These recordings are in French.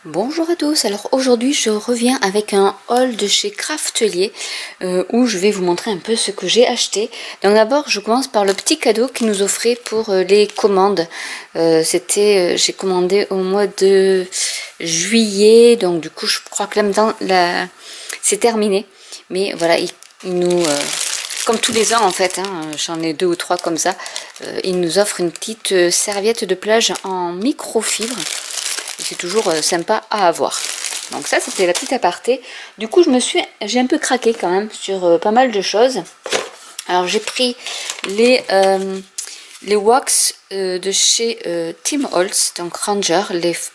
Bonjour à tous, alors aujourd'hui je reviens avec un haul de chez Craftelier où je vais vous montrer un peu ce que j'ai acheté. Donc d'abord je commence par le petit cadeau qu'ils nous offraient pour les commandes. J'ai commandé au mois de juillet, donc du coup je crois que là maintenant c'est terminé. Mais voilà, ils nous... comme tous les ans en fait, hein, j'en ai 2 ou 3 comme ça, ils nous offrent une petite serviette de plage en microfibre. C'est toujours sympa à avoir. Donc ça c'était la petite aparté. Du coup j'ai un peu craqué quand même sur pas mal de choses. Alors j'ai pris les wax de chez Tim Holtz, donc Ranger.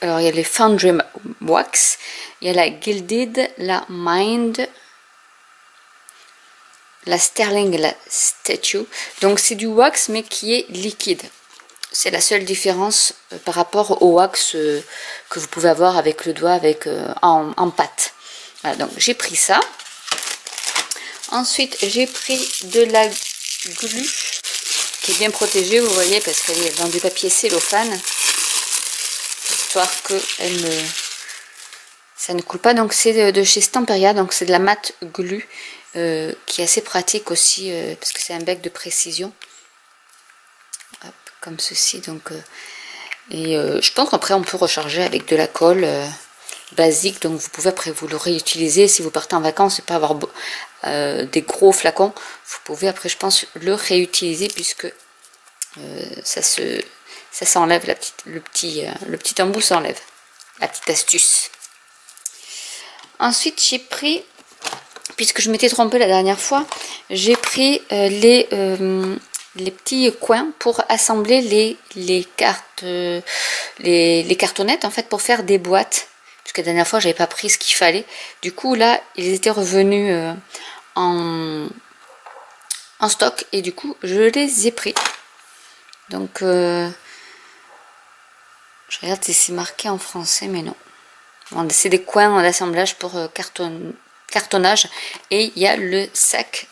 Alors il y a les Foundry Wax, il y a la Gilded, la Mind, la Sterling et la Statue. Donc c'est du wax mais qui est liquide. C'est la seule différence par rapport au wax que vous pouvez avoir avec le doigt en pâte. Voilà, donc j'ai pris ça. Ensuite, j'ai pris de la glu qui est bien protégée, vous voyez, parce qu'elle est dans du papier cellophane, histoire que ça ne coule pas. Donc c'est de chez Stamperia, donc c'est de la mat glu qui est assez pratique aussi parce que c'est un bec de précision. Comme ceci, donc je pense qu'après on peut recharger avec de la colle basique, donc vous pouvez après vous le réutiliser si vous partez en vacances et pas avoir des gros flacons. Vous pouvez après, je pense, le réutiliser puisque ça s'enlève, le petit embout s'enlève. La petite astuce. Ensuite j'ai pris, puisque je m'étais trompée la dernière fois, j'ai pris les petits coins pour assembler les cartonnettes en fait, pour faire des boîtes, parce que la dernière fois j'avais pas pris ce qu'il fallait. Du coup là ils étaient revenus en stock et du coup je les ai pris. Donc je regarde si c'est marqué en français, mais non. Bon, c'est des coins d'assemblage pour cartonnage et il y a le sac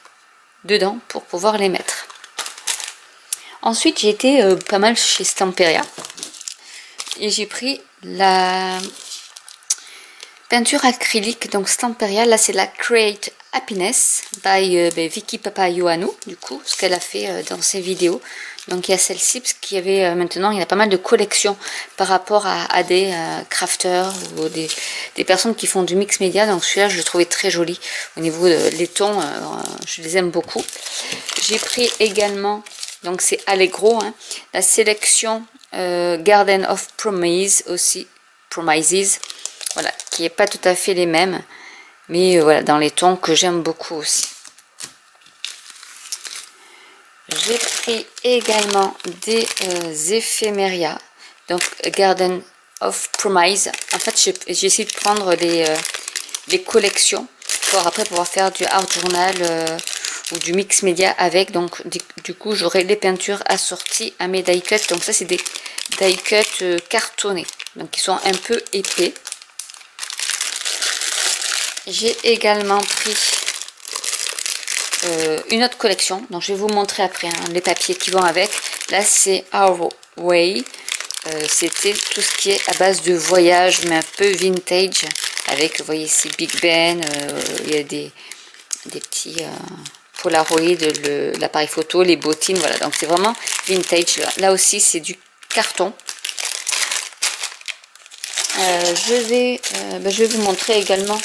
dedans pour pouvoir les mettre. Ensuite, j'ai été pas mal chez Stamperia et j'ai pris la peinture acrylique, donc Stamperia. Là, c'est la Create Happiness by Vicky Papaioannou, du coup, ce qu'elle a fait dans ses vidéos. Donc, il y a celle-ci, parce qu'il y avait maintenant, il y a pas mal de collections par rapport à des crafters ou des personnes qui font du mix média. Donc, celui-là, je le trouvais très joli au niveau des tons, je les aime beaucoup. J'ai pris également, donc c'est Allegro, hein, la sélection Garden of Promise aussi, Promises, voilà, qui n'est pas tout à fait les mêmes, mais voilà, dans les tons que j'aime beaucoup aussi. J'ai pris également des éphéméria, donc Garden of Promise. En fait, j'ai essayé de prendre les collections pour après pouvoir faire du art journal ou du mix média avec. Donc du coup j'aurai les peintures assorties à mes die cuts. Donc ça c'est des die cuts cartonnés, donc qui sont un peu épais. J'ai également pris une autre collection, donc je vais vous montrer après hein, les papiers qui vont avec. Là c'est Our Way, c'était tout ce qui est à base de voyage mais un peu vintage, avec, vous voyez ici Big Ben, il y a des petits Polaroid, l'appareil photo, les bottines, voilà, donc c'est vraiment vintage. Là aussi c'est du carton. Je vais vous montrer également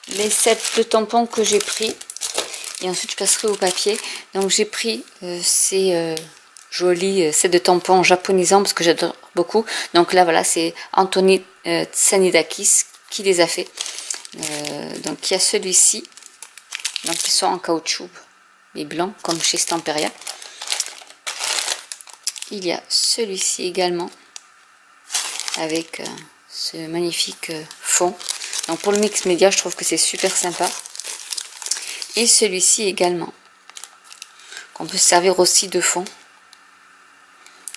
les sets de tampons que j'ai pris et ensuite je passerai au papier. Donc j'ai pris ces jolis sets de tampons japonisants parce que j'adore beaucoup. Donc là voilà, c'est Anthony Tsanidakis qui les a fait. Donc il y a celui-ci, donc ils sont en caoutchouc, les blancs comme chez Stamperia. Il y a celui-ci également avec ce magnifique fond. Donc pour le mix média, je trouve que c'est super sympa. Et celui-ci également, qu'on peut servir aussi de fond.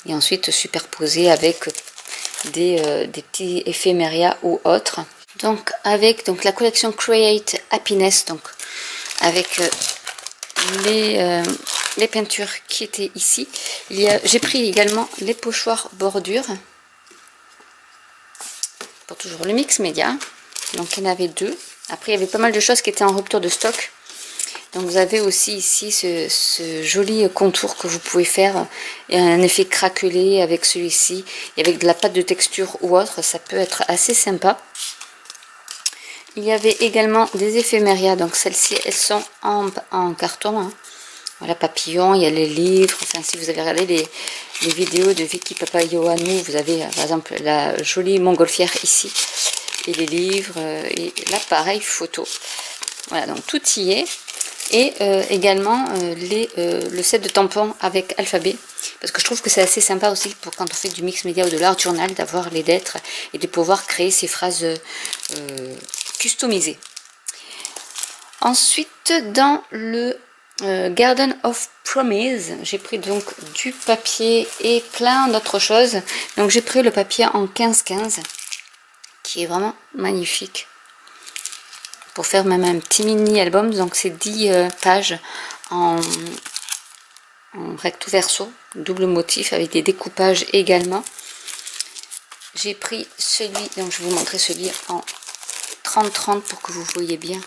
Et ensuite superposer avec des petits éphéméria ou autres. Donc avec la collection Create Happiness, donc avec les peintures qui étaient ici. J'ai pris également les pochoirs bordure pour toujours le mix média. Donc il y en avait 2. Après il y avait pas mal de choses qui étaient en rupture de stock. Donc vous avez aussi ici ce joli contour que vous pouvez faire. Et un effet craquelé avec celui-ci. Et avec de la pâte de texture ou autre, ça peut être assez sympa. Il y avait également des éphémérias. Donc celles-ci, elles sont en carton. Hein. Voilà, papillon, il y a les livres. Enfin, si vous avez regardé les vidéos de Vicky Papayoannou, vous avez par exemple la jolie montgolfière ici. Et les livres et l'appareil photo. Voilà, donc tout y est. Et également le set de tampons avec alphabet. Parce que je trouve que c'est assez sympa aussi pour quand on fait du mix média ou de l'art journal d'avoir les lettres et de pouvoir créer ces phrases customisées. Ensuite, dans le Garden of Promise, j'ai pris donc du papier et plein d'autres choses. Donc j'ai pris le papier en 15-15 qui est vraiment magnifique pour faire même un petit mini album. Donc c'est 10 pages en recto verso, double motif avec des découpages également. J'ai pris celui, donc je vais vous montrer celui en 30-30 pour que vous voyez bien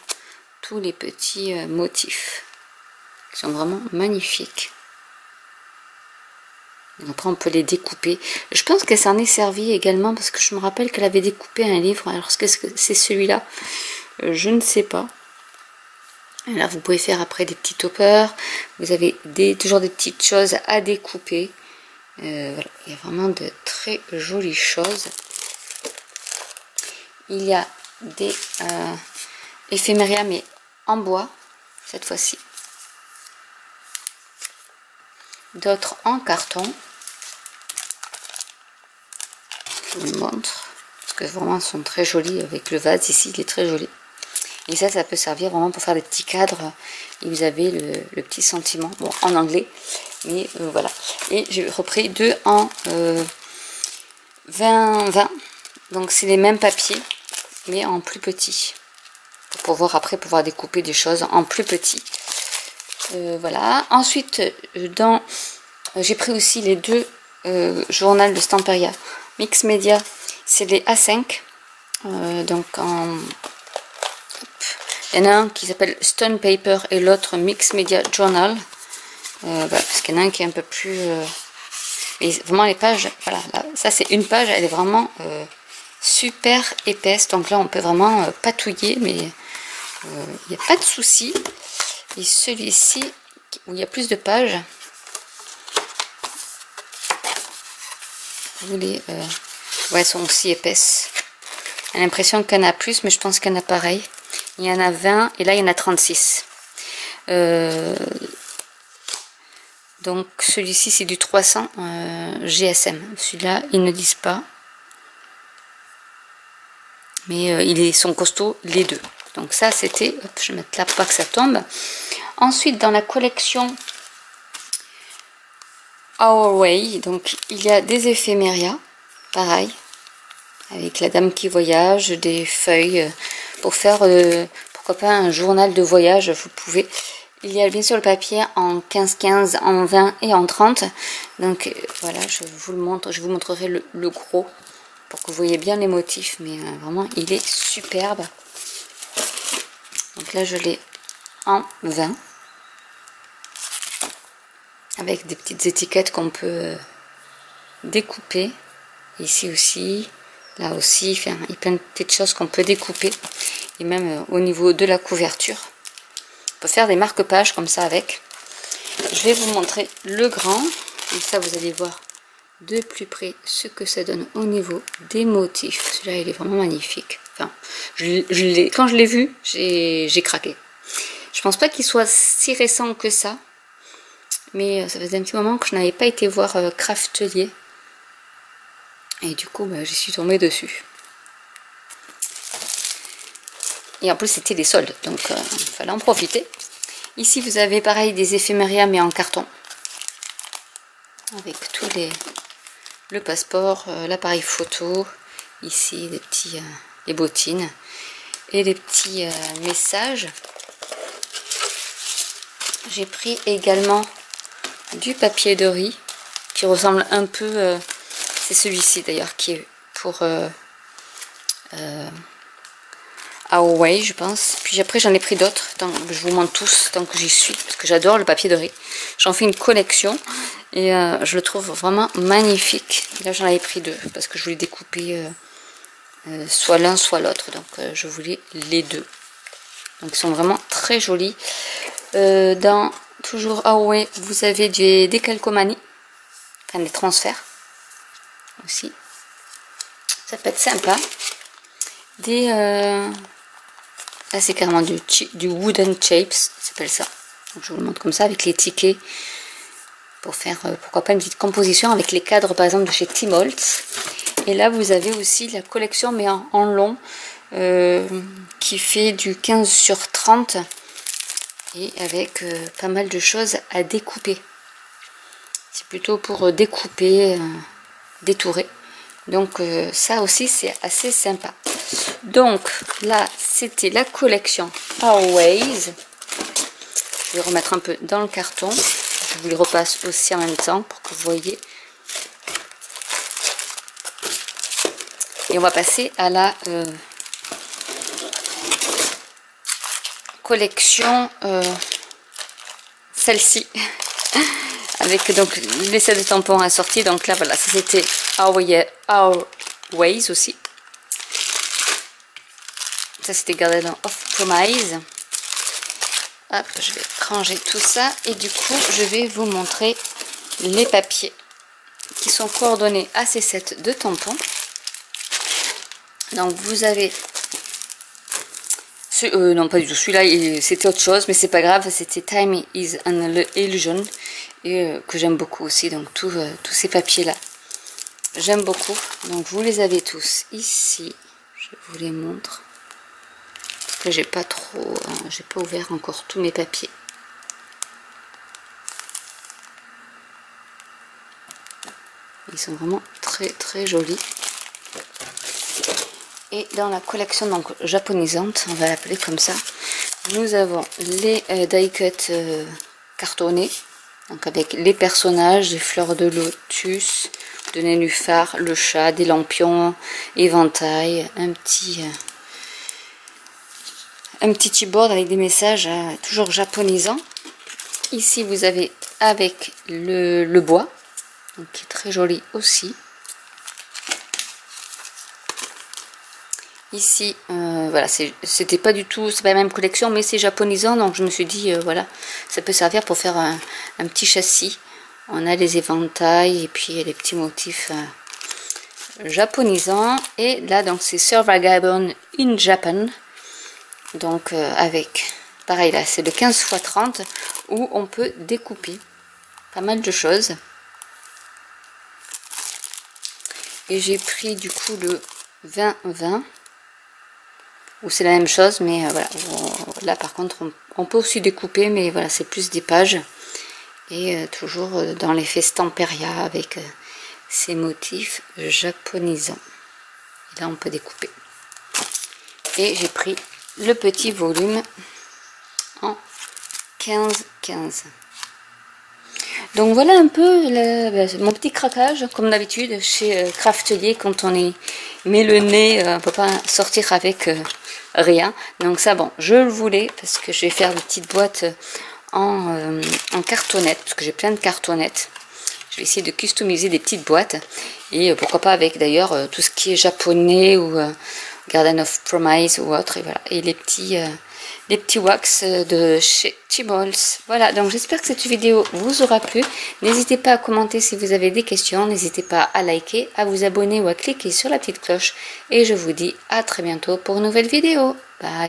tous les petits motifs. Ils sont vraiment magnifiques. Et après on peut les découper. Je pense qu'elle s'en est servie également parce que je me rappelle qu'elle avait découpé un livre. Alors qu'est-ce que c'est celui-là? Je ne sais pas. Et là vous pouvez faire après des petits toppers. Vous avez toujours des petites choses à découper. Voilà. Il y a vraiment de très jolies choses. Il y a des éphémérias mais en bois cette fois-ci. D'autres en carton. Je vous le montre. Parce que vraiment, elles sont très jolies avec le vase ici. Il est très joli. Et ça peut servir vraiment pour faire des petits cadres. Et vous avez le petit sentiment. Bon, en anglais. Mais voilà. Et j'ai repris 2 en 20-20. Donc, c'est les mêmes papiers. Mais en plus petit. Pour pouvoir après pouvoir découper des choses en plus petit. Voilà. Ensuite, j'ai pris aussi les 2 journaux de Stamperia Mix Media. C'est les A5. Donc il y en a un qui s'appelle Stone Paper et l'autre Mix Media Journal. Voilà, parce qu'il y en a un qui est un peu plus. Mais vraiment les pages. Voilà, là, ça c'est une page. Elle est vraiment super épaisse. Donc là on peut vraiment patouiller, mais il n'y a pas de souci. Et celui-ci, où il y a plus de pages, elles sont aussi épaisses. J'ai l'impression qu'il y en a plus, mais je pense qu'il y en a pareil. Il y en a 20 et là il y en a 36. Donc celui-ci c'est du 300 GSM. Celui-là ils ne disent pas. Mais ils sont costauds les 2. Donc ça c'était, je vais mettre là pour pas que ça tombe. Ensuite dans la collection Our Way, donc il y a des éphémérias, pareil, avec la dame qui voyage, des feuilles pour faire, pourquoi pas un journal de voyage, vous pouvez. Il y a bien sûr le papier en 15-15, en 20 et en 30. Donc voilà, je vous le montre, je vous montrerai le gros pour que vous voyez bien les motifs, mais vraiment il est superbe. Donc là je l'ai en 20 avec des petites étiquettes qu'on peut découper ici aussi, là aussi, enfin, il y a plein de petites choses qu'on peut découper et même au niveau de la couverture on peut faire des marque-pages comme ça avec. Je vais vous montrer le grand, comme ça vous allez voir de plus près ce que ça donne au niveau des motifs. Celui-là il est vraiment magnifique. Enfin, quand je l'ai vu, j'ai craqué. Je pense pas qu'il soit si récent que ça, mais ça faisait un petit moment que je n'avais pas été voir Craftelier. Et du coup, j'y suis tombée dessus. Et en plus, c'était des soldes, donc il fallait en profiter. Ici, vous avez pareil des éphémérias, mais en carton. Avec tous le passeport, l'appareil photo. Ici, des petits, les bottines. Et les petits messages. J'ai pris également du papier de riz qui ressemble un peu, c'est celui-ci d'ailleurs qui est pour Away, je pense. Puis après, j'en ai pris d'autres. Je vous montre tous tant que j'y suis, parce que j'adore le papier de riz. J'en fais une collection et je le trouve vraiment magnifique. Et là, j'en avais pris 2 parce que je voulais découper soit l'un, soit l'autre. Donc, je voulais les 2. Donc, ils sont vraiment très jolis. Dans toujours Away, vous avez des décalcomanies, enfin des transferts aussi. Ça peut être sympa. Là, c'est carrément du wooden shapes, ça s'appelle ça. Donc, je vous le montre comme ça avec les tickets pour faire, pourquoi pas, une petite composition avec les cadres, par exemple, de chez Tim Holtz. Et là, vous avez aussi la collection, mais en long, qui fait du 15 sur 30 et avec pas mal de choses à découper. C'est plutôt pour découper, détourer. Donc, ça aussi, c'est assez sympa. Donc là, c'était la collection Always. Je vais remettre un peu dans le carton. Je vous les repasse aussi en même temps pour que vous voyez. Et on va passer à la collection, celle-ci. Avec donc les sets de tampons assortis. Donc là, voilà, ça c'était Always aussi. Ça c'était Garden of Promise. Hop, je vais ranger tout ça. Et du coup, je vais vous montrer les papiers qui sont coordonnés à ces sets de tampons. Donc vous avez... non, pas du tout. Celui-là, c'était autre chose, mais c'est pas grave. C'était Time is an Illusion. Et que j'aime beaucoup aussi. Donc tous ces papiers-là, j'aime beaucoup. Donc vous les avez tous ici. Je vous les montre. J'ai pas ouvert encore tous mes papiers. Ils sont vraiment très très jolis. Et dans la collection donc japonisante, on va l'appeler comme ça, nous avons les die cut cartonnés, donc avec les personnages, des fleurs de lotus, de nénuphar, le chat, des lampions, éventail, un petit keyboard avec des messages toujours japonisants. Ici vous avez avec le bois, donc qui est très joli aussi. Ici voilà, c'était pas du tout, c'est pas la même collection, mais c'est japonisant, donc je me suis dit voilà, ça peut servir pour faire un petit châssis. On a les éventails et puis les petits motifs japonisants. Et là donc c'est Survivable in Japan. Donc avec, pareil là, c'est le 15 x 30 où on peut découper pas mal de choses. Et j'ai pris du coup le 20-20, où c'est la même chose, mais voilà, là par contre on peut aussi découper, mais voilà, c'est plus des pages. Et toujours dans l'effet Stamperia avec ces motifs japonisants. Et là on peut découper. Et j'ai pris le petit volume en 15-15. Donc voilà un peu mon petit craquage, comme d'habitude chez Craftelier. Quand on met le nez, on ne peut pas sortir avec rien. Donc ça, bon, je le voulais parce que je vais faire des petites boîtes en cartonnette, parce que j'ai plein de cartonnettes. Je vais essayer de customiser des petites boîtes. Et pourquoi pas avec d'ailleurs tout ce qui est japonais ou Garden of Promise ou autre. Et voilà. Et les petits wax de chez Tim Holtz. Voilà, donc j'espère que cette vidéo vous aura plu. N'hésitez pas à commenter si vous avez des questions. N'hésitez pas à liker, à vous abonner ou à cliquer sur la petite cloche. Et je vous dis à très bientôt pour une nouvelle vidéo. Bye.